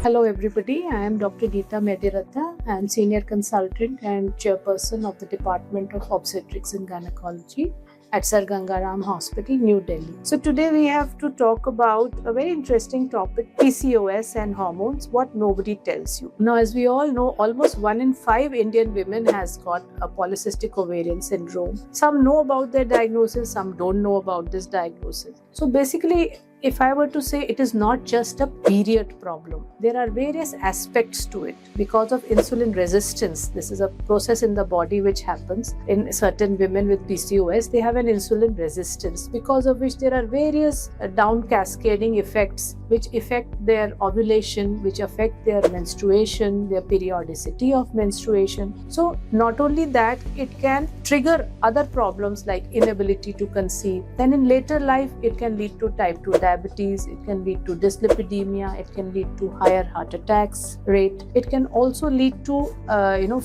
Hello everybody, I am Dr. Geeta Mediratha. I am Senior Consultant and Chairperson of the Department of Obstetrics and Gynecology at Sir Gangaram Hospital, New Delhi. So today we have to talk about a very interesting topic, PCOS and hormones, what nobody tells you. Now, as we all know, almost 1 in 5 Indian women has got a polycystic ovarian syndrome. Some know about their diagnosis, some don't know about this diagnosis. So basically, if I were to say, it is not just a period problem. There are various aspects to it. Because of insulin resistance, this is a process in the body which happens in certain women with PCOS. They have an insulin resistance, because of which there are various down cascading effects which affect their ovulation, which affect their menstruation, their periodicity of menstruation. So not only that, it can trigger other problems like inability to conceive. Then in later life, it can lead to type 2 diabetes, it can lead to dyslipidemia, it can lead to higher heart attacks rate. It can also lead to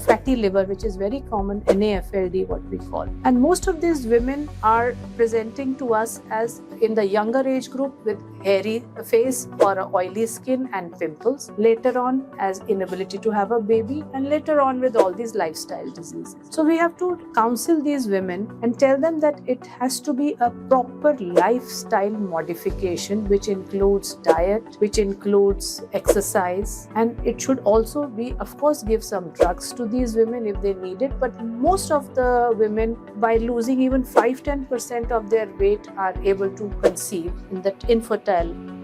fatty liver, which is very common, NAFLD what we call. And most of these women are presenting to us as in the younger age group with hairy face or oily skin and pimples, later on as inability to have a baby, and later on with all these lifestyle diseases. So we have to counsel these women and tell them that it has to be a proper lifestyle modification, which includes diet, which includes exercise, and it should also be, of course, give some drugs to these women if they need it. But most of the women, by losing even 5-10% of their weight, are able to conceive in that infertile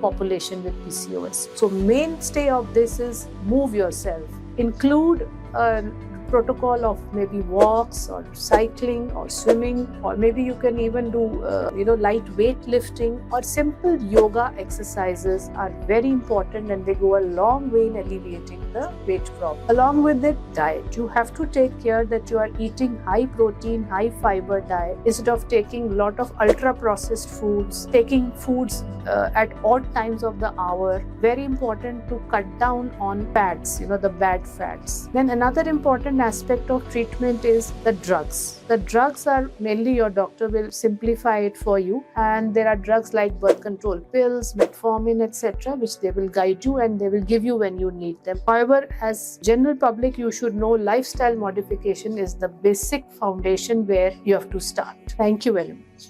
population with PCOS. So mainstay of this is move yourself. Include a protocol of maybe walks or cycling or swimming, or maybe you can even do light weight lifting, or simple yoga exercises are very important, and they go a long way in alleviating the weight problem. Along with it, diet. You have to take care that you are eating high protein, high fiber diet instead of taking a lot of ultra processed foods, taking foods at odd times of the hour. Very important to cut down on fats, the bad fats. Then another important aspect of treatment is the drugs. The drugs are mainly, your doctor will simplify it for you, and there are drugs like birth control pills, metformin, etc., which they will guide you and they will give you when you need them. However, as general public, you should know lifestyle modification is the basic foundation where you have to start. Thank you very much.